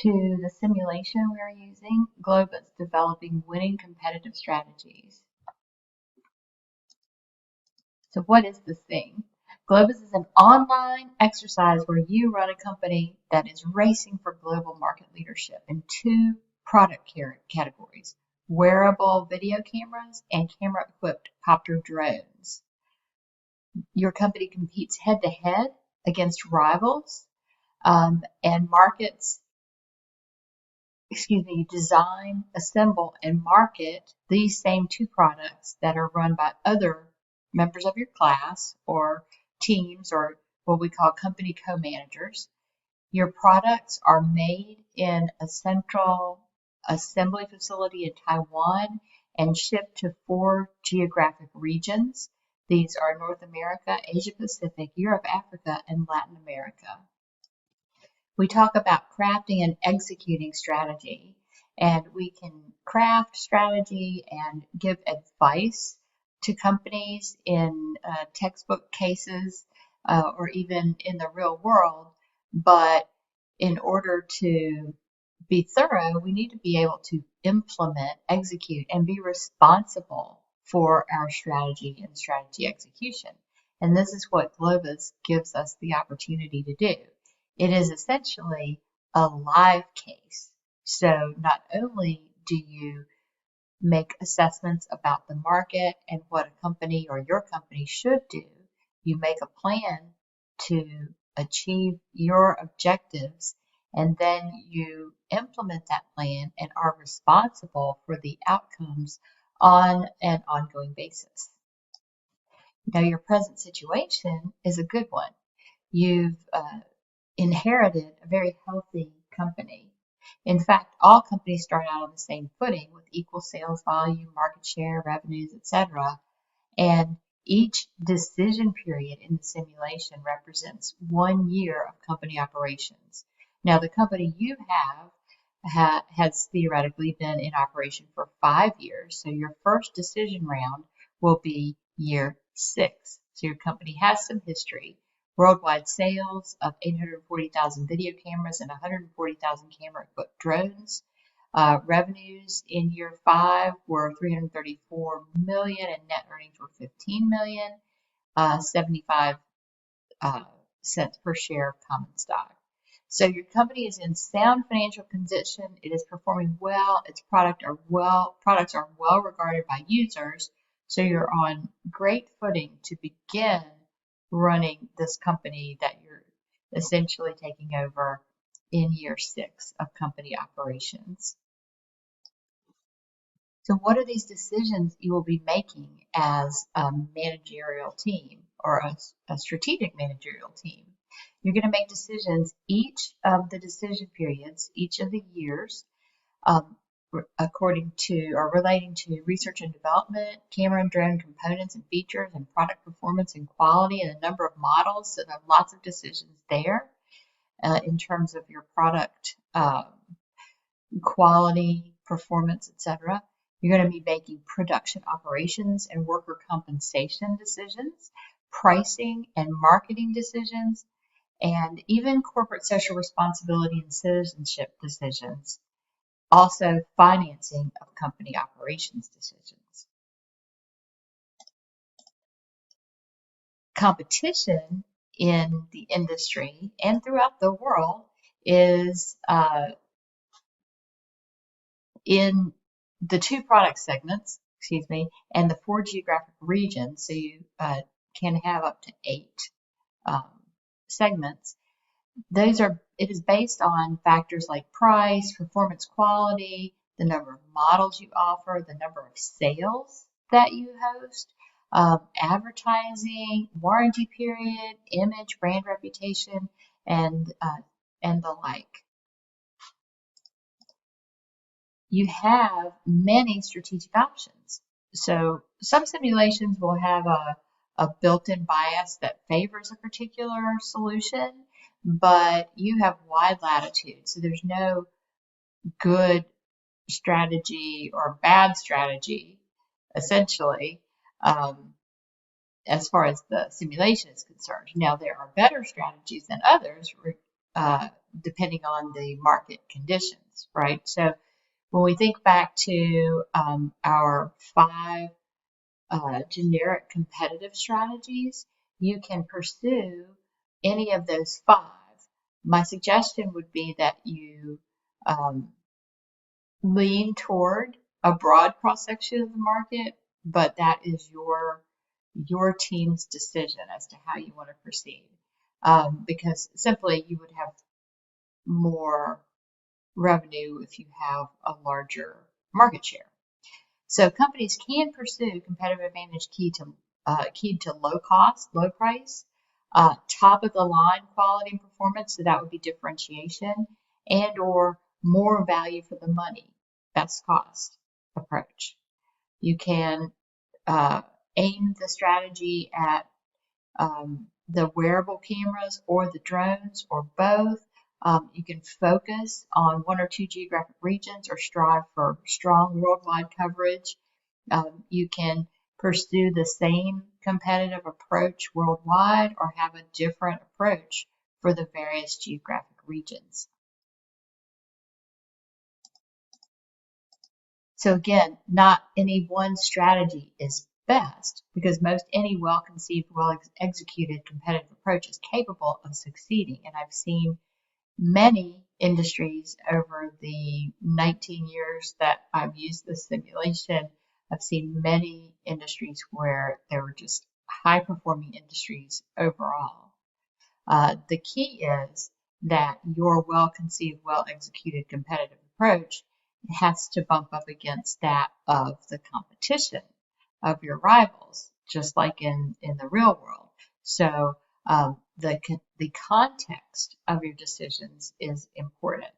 to the simulation we're using, Globus developing winning competitive strategies. So what is this thing? Globus is an online exercise where you run a company that is racing for global market leadership in two product categories: wearable video cameras and camera-equipped copter drones. Your company competes head-to-head against rivals and design, assemble, and market these same two products that are run by other members of your class or teams, or what we call company co-managers. Your products are made in a central assembly facility in Taiwan and shipped to 4 geographic regions. These are North America, Asia Pacific, Europe, Africa, and Latin America. We talk about crafting and executing strategy, and we can craft strategy and give advice to companies in textbook cases or even in the real world. But in order to be thorough, we need to be able to implement, execute, and be responsible for our strategy and strategy execution. And this is what Globus gives us the opportunity to do. It is essentially a live case. So not only do you make assessments about the market and what a company or your company should do, you make a plan to achieve your objectives, and then you implement that plan and are responsible for the outcomes on an ongoing basis. Now, your present situation is a good one. You've inherited a very healthy company. In fact, all companies start out on the same footing with equal sales volume, market share, revenues, etc. And each decision period in the simulation represents 1 year of company operations. Now, the company you have has theoretically been in operation for 5 years, so your first decision round will be year 6. So your company has some history. Worldwide sales of 840,000 video cameras and 140,000 camera-equipped drones. Revenues in year 5 were $334 million, and net earnings were $15 million, 75 cents per share of common stock. So your company is in sound financial condition. It is performing well. Its products are well regarded by users. So you're on great footing to begin running this company that you're essentially taking over in year 6 of company operations. So what are these decisions you will be making as a managerial team or a strategic managerial team? You're going to make decisions each of the decision periods, each of the years, according to or relating to research and development, camera and drone components and features, and product performance and quality, and a number of models. So there are lots of decisions there in terms of your product quality, performance, etc. You're going to be making production operations and worker compensation decisions, pricing and marketing decisions, and even corporate social responsibility and citizenship decisions. Also, financing of company operations decisions. Competition in the industry and throughout the world is in the 2 product segments, and the 4 geographic regions. So you can have up to 8 segments. It is based on factors like price, performance, quality, the number of models you offer, the number of sales that you host, advertising, warranty period, image, brand reputation, and the like. You have many strategic options. So some simulations will have a built-in bias that favors a particular solution, but you have wide latitude. So there's no good strategy or bad strategy, essentially, as far as the simulation is concerned. Now, there are better strategies than others depending on the market conditions, right? So when we think back to our 5 generic competitive strategies, you can pursue any of those 5. My suggestion would be that you lean toward a broad cross-section of the market, but that is your team's decision as to how you want to proceed. Because simply you would have more revenue if you have a larger market share. So companies can pursue competitive advantage keyed to low cost, low price, top of the line quality and performance. So that would be differentiation, and or more value for the money, best cost approach. You can aim the strategy at the wearable cameras or the drones or both. You can focus on 1 or 2 geographic regions or strive for strong worldwide coverage. You can pursue the same competitive approach worldwide or have a different approach for the various geographic regions. So again, not any one strategy is best, because most any well-conceived, well-executed competitive approach is capable of succeeding. And I've seen many industries over the 19 years that I've used this simulation. I've seen many industries where they were just high-performing industries overall. The key is that your well-conceived, well-executed competitive approach has to bump up against that of the competition of your rivals, just like in the real world. So the context of your decisions is important.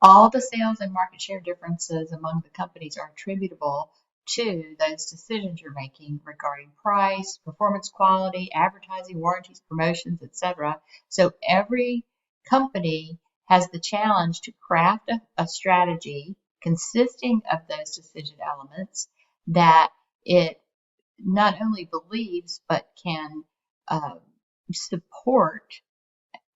All the sales and market share differences among the companies are attributable to those decisions you're making regarding price, performance quality, advertising, warranties, promotions, etc. So every company has the challenge to craft a strategy consisting of those decision elements that it not only believes but can support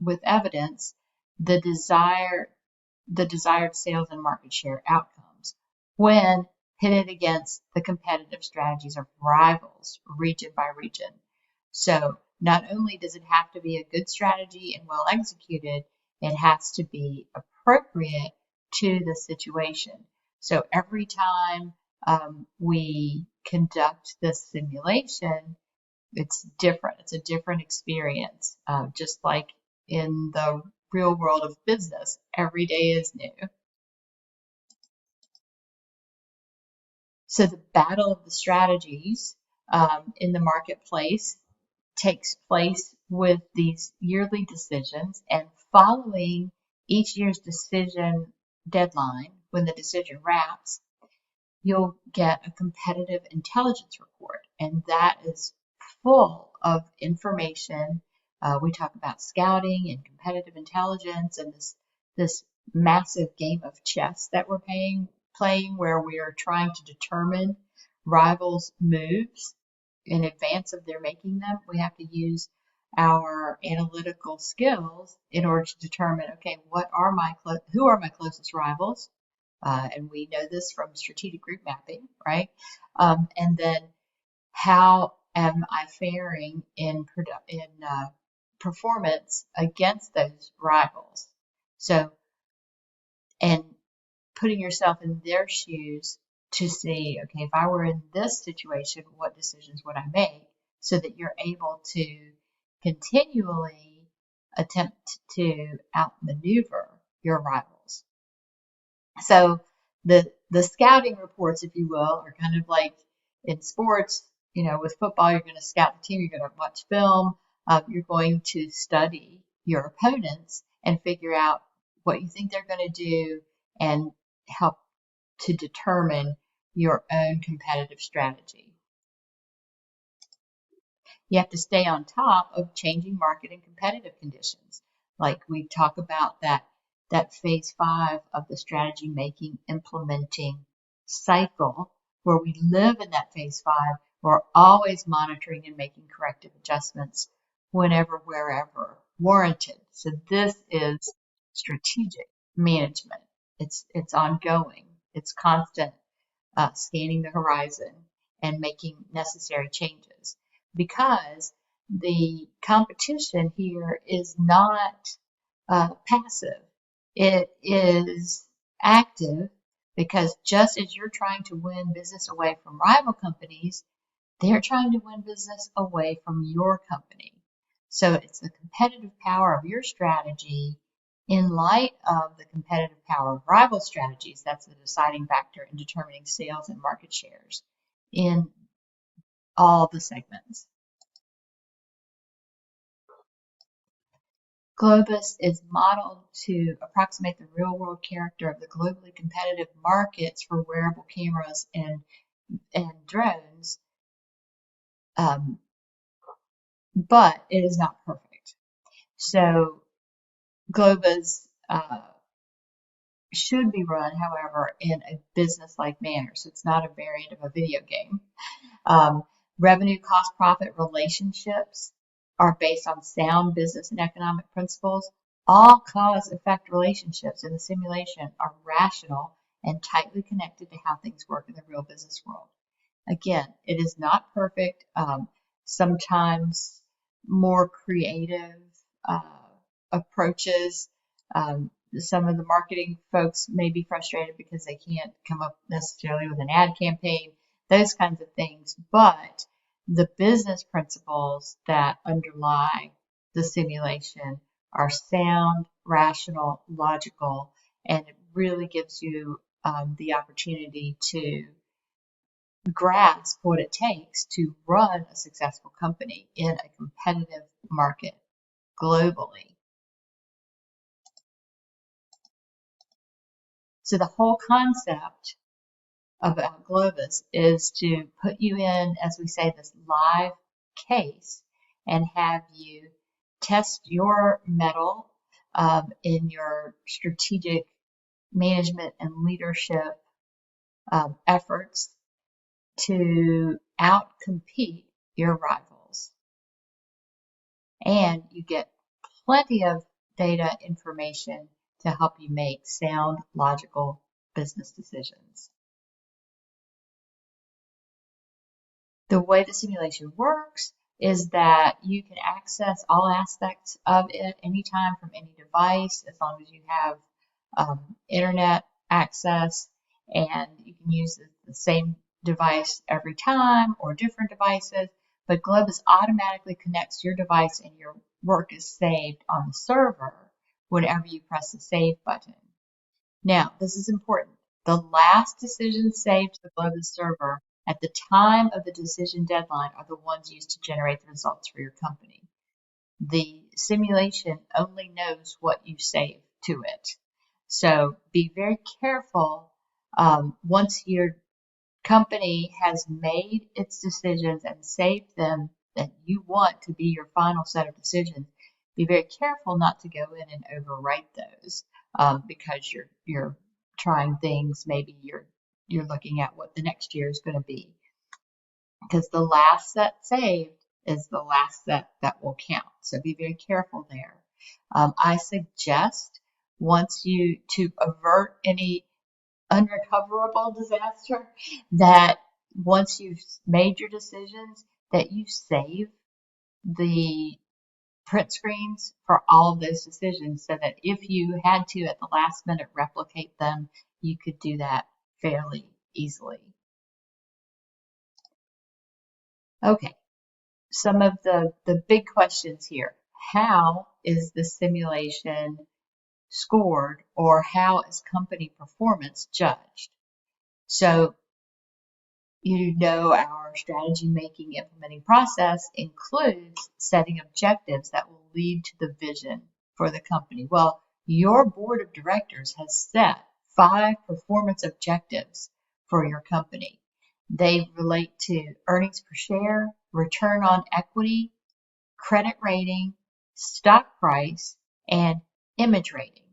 with evidence the desired sales and market share outcomes when pitted against the competitive strategies of rivals region by region. So not only does it have to be a good strategy and well executed, it has to be appropriate to the situation. So every time we conduct this simulation, it's different. It's a different experience, just like in the real world of business. Every day is new. So the battle of the strategies in the marketplace takes place with these yearly decisions, and following each year's decision deadline, when the decision wraps, you'll get a competitive intelligence report, and that is full of information. We talk about scouting and competitive intelligence and this massive game of chess that we're playing where we are trying to determine rivals' moves in advance of their making them. We have to use our analytical skills in order to determine, okay, who are my closest rivals? And we know this from strategic group mapping, right? And then how am I faring in performance against those rivals? So, and putting yourself in their shoes to see, okay, if I were in this situation, what decisions would I make, so that you're able to continually attempt to outmaneuver your rivals. So the scouting reports, if you will, are kind of like in sports. With football, you're going to scout the team, you're going to watch film, you're going to study your opponents and figure out what you think they're going to do and help to determine your own competitive strategy. You have to stay on top of changing market and competitive conditions. Like we talk about that phase 5 of the strategy making, implementing cycle, where we live in that phase 5. We're always monitoring and making corrective adjustments whenever, wherever warranted. So this is strategic management. It's ongoing. It's constant scanning the horizon and making necessary changes, because the competition here is not passive. It is active, because just as you're trying to win business away from rival companies, they're trying to win business away from your company. So it's the competitive power of your strategy in light of the competitive power of rival strategies that's the deciding factor in determining sales and market shares in all the segments. Globus is modeled to approximate the real-world character of the globally competitive markets for wearable cameras and drones, but it is not perfect. So Globus should be run, however, in a business-like manner. So it's not a variant of a video game. Revenue, cost, profit relationships are based on sound business and economic principles. All cause-effect relationships in the simulation are rational and tightly connected to how things work in the real business world. Again, it is not perfect. Sometimes more creative approaches. Some of the marketing folks may be frustrated because they can't come up necessarily with an ad campaign, those kinds of things. But the business principles that underlie the simulation are sound, rational, logical, and it really gives you the opportunity to grasp what it takes to run a successful company in a competitive market globally. So the whole concept about Globus is to put you in, as we say, this live case and have you test your mettle in your strategic management and leadership efforts to outcompete your rivals. And you get plenty of data information to help you make sound, logical business decisions. The way the simulation works is that you can access all aspects of it anytime from any device, as long as you have internet access, and you can use the same device every time or different devices. But Globus automatically connects your device and your work is saved on the server whenever you press the save button. Now, this is important. The last decisions saved to the Globus server at the time of the decision deadline are the ones used to generate the results for your company. The simulation only knows what you save to it. So be very careful once your company has made its decisions and saved them that you want to be your final set of decisions. Be very careful not to go in and overwrite those because you're trying things. Maybe you're looking at what the next year is going to be, because the last set saved is the last set that will count. So be very careful there. I suggest to avert any unrecoverable disaster, that once you've made your decisions, that you save the print screens for all of those decisions, so that if you had to at the last minute replicate them, you could do that fairly easily. Okay, some of the big questions here. How is the simulation scored, or how is company performance judged? So our strategy making implementing process includes setting objectives that will lead to the vision for the company. Well, your board of directors has set 5 performance objectives for your company. They relate to earnings per share, return on equity, credit rating, stock price, and image rating.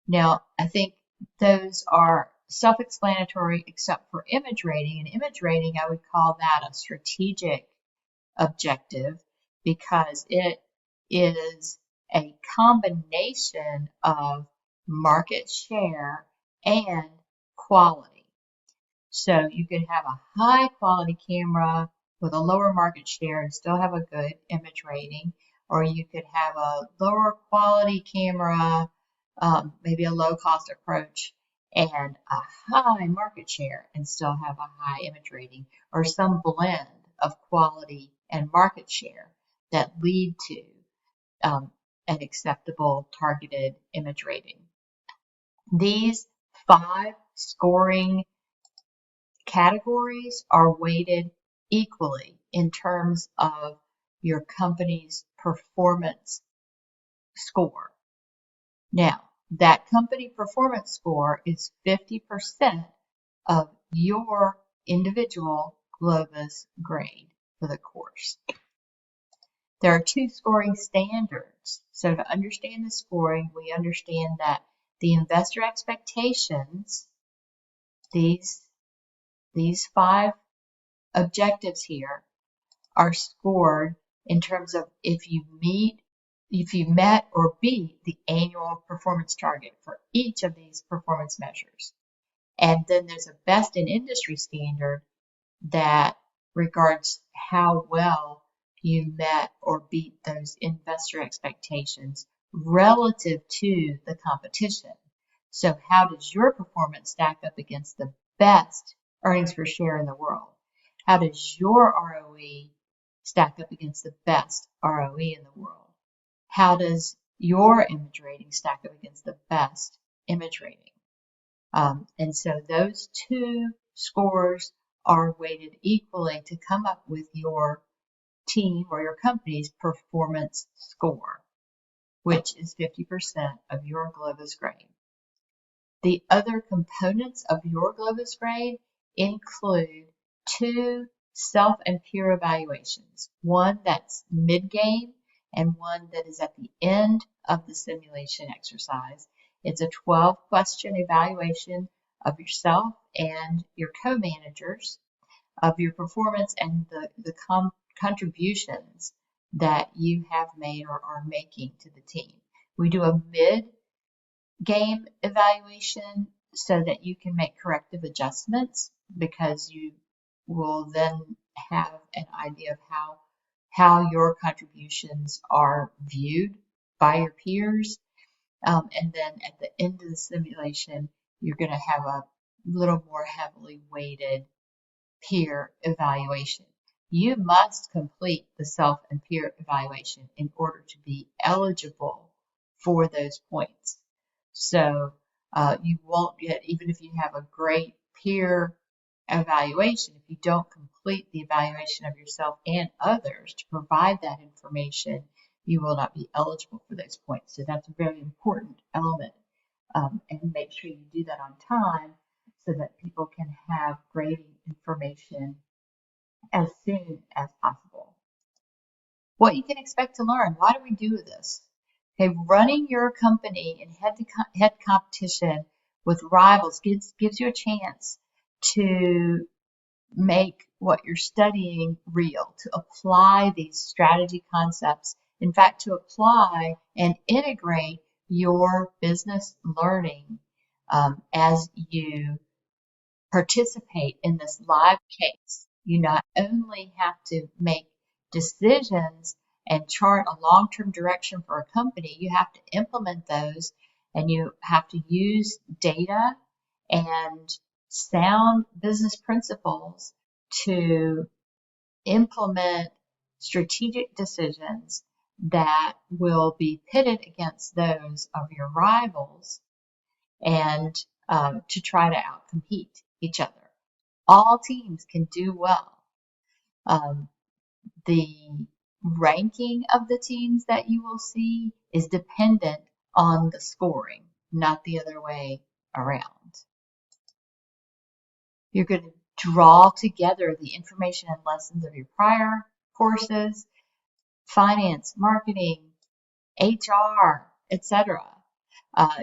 Now, I think those are self-explanatory except for image rating. And image rating, I would call that a strategic objective. because it is a combination of market share and quality. So you could have a high quality camera with a lower market share and still have a good image rating, or you could have a lower quality camera, maybe a low cost approach, and a high market share and still have a high image rating, or some blend of quality and market share that lead to an acceptable targeted image rating. These 5 scoring categories are weighted equally in terms of your company's performance score. Now, that company performance score is 50% of your individual Globus grade for the course. There are 2 scoring standards. So to understand the scoring, we understand that the investor expectations, these 5 objectives here, are scored in terms of if you met or beat the annual performance target for each of these performance measures. And then there's a best in industry standard that regards how well you met or beat those investor expectations relative to the competition. So how does your performance stack up against the best earnings per share in the world? How does your ROE stack up against the best ROE in the world? How does your image rating stack up against the best image rating? And so those 2 scores are weighted equally to come up with your team or your company's performance score, which is 50% of your Globus grade. The other components of your Globus grade include 2 self and peer evaluations, one that's mid-game and one that is at the end of the simulation exercise. It's a 12-question evaluation of yourself and your co-managers of your performance and the contributions that you have made or are making to the team. We do a mid-game evaluation so that you can make corrective adjustments, because you will then have an idea of how your contributions are viewed by your peers. And then at the end of the simulation, you're going to have a little more heavily weighted peer evaluation. You must complete the self and peer evaluation in order to be eligible for those points. So you won't get, even if you have a great peer evaluation, if you don't complete the evaluation of yourself and others to provide that information, you will not be eligible for those points. So that's a very important element. And make sure you do that on time so that people can have grading information as soon as possible. What you can expect to learn. Why do we do this? Okay, running your company in head-to-head competition with rivals gives you a chance to make what you're studying real, to apply these strategy concepts. In fact, to apply and integrate your business learning as you participate in this live case. You not only have to make decisions and chart a long-term direction for a company, you have to implement those, and you have to use data and sound business principles to implement strategic decisions that will be pitted against those of your rivals, and to try to outcompete each other. All teams can do well. The ranking of the teams that you will see is dependent on the scoring, not the other way around. You're going to draw together the information and lessons of your prior courses, finance, marketing, HR, etc.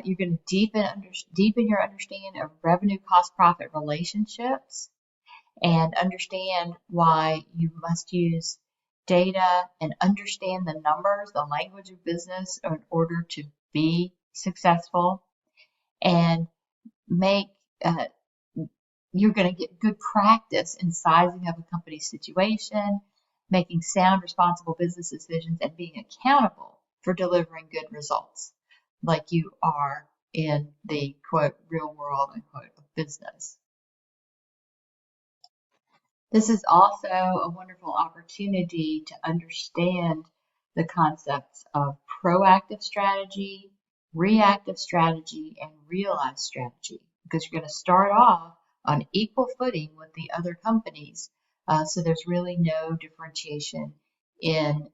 You're going to deepen your understanding of revenue, cost, profit relationships, and understand why you must use data and understand the numbers, the language of business in order to be successful, and make you're going to get good practice in sizing up a company's situation, making sound, responsible business decisions, and being accountable for delivering good results, like you are in the quote real world unquote of business. This is also a wonderful opportunity to understand the concepts of proactive strategy, reactive strategy, and realized strategy, because you're going to start off on equal footing with the other companies. So there's really no differentiation in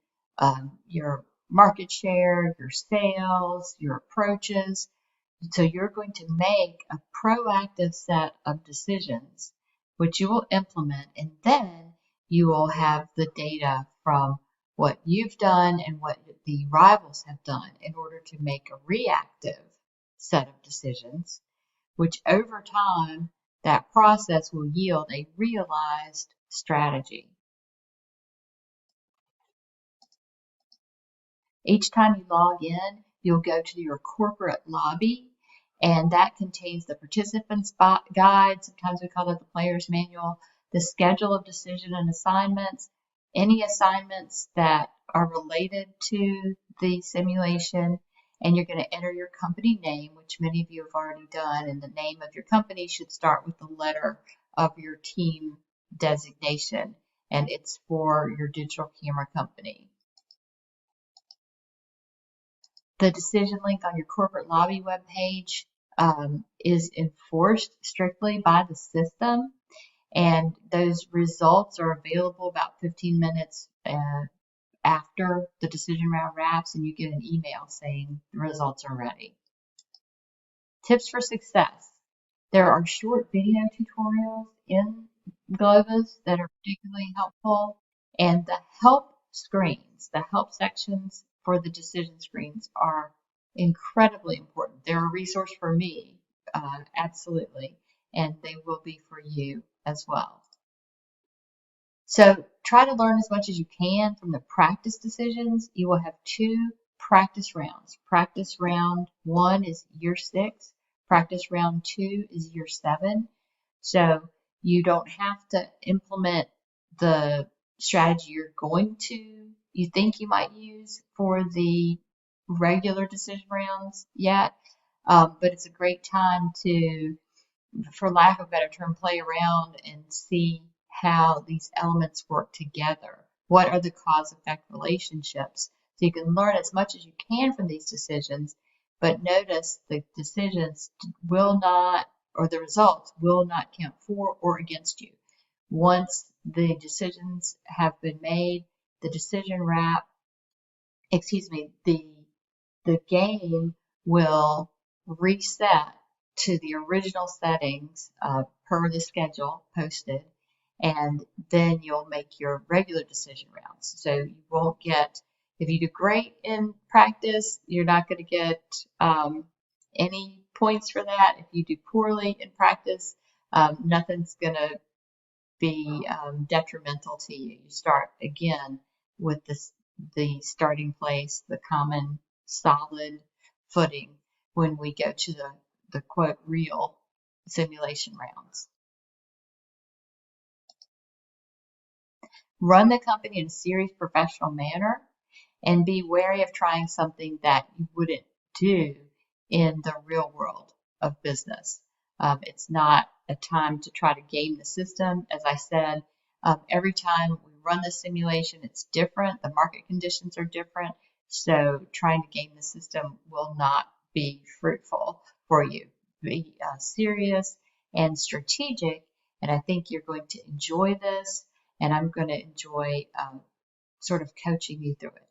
your market share, your sales, your approaches. So you're going to make a proactive set of decisions, which you will implement, and then you will have the data from what you've done and what the rivals have done in order to make a reactive set of decisions, which over time, that process will yield a realized strategy. Each time you log in, you'll go to your corporate lobby, and that contains the participants guide, sometimes we call it the player's manual, the schedule of decision and assignments, any assignments that are related to the simulation, and you're going to enter your company name, which many of you have already done, and the name of your company should start with the letter of your team designation, and it's for your digital camera company. The decision link on your corporate lobby webpage is enforced strictly by the system, and those results are available about 15 minutes after the decision round wraps, and you get an email saying the results are ready. Tips for success. There are short video tutorials in Globus that are particularly helpful, and the help screens, the help sections for the decision screens are incredibly important. They're a resource for me, absolutely, and they will be for you as well. So try to learn as much as you can from the practice decisions. You will have 2 practice rounds. Practice round 1 is year 6. Practice round 2 is year 7. So you don't have to implement the strategy you think you might use for the regular decision rounds yet, but it's a great time to, for lack of a better term, play around and see how these elements work together. What are the cause-effect relationships? So you can learn as much as you can from these decisions, but notice the decisions will not, or the results will not count for or against you. Once the decisions have been made, the decision wrap, the game will reset to the original settings per the schedule posted, and then you'll make your regular decision rounds. So you won't get, if you do great in practice, you're not going to get any points for that. If you do poorly in practice, nothing's going to be detrimental to you. You start again with the starting place, the common solid footing when we go to the quote real simulation rounds. Run the company in a serious professional manner and be wary of trying something that you wouldn't do in the real world of business. It's not a time to try to game the system. As I said, every time we run the simulation, it's different. The market conditions are different. So trying to game the system will not be fruitful for you. Be serious and strategic, and I think you're going to enjoy this, and I'm going to enjoy sort of coaching you through it.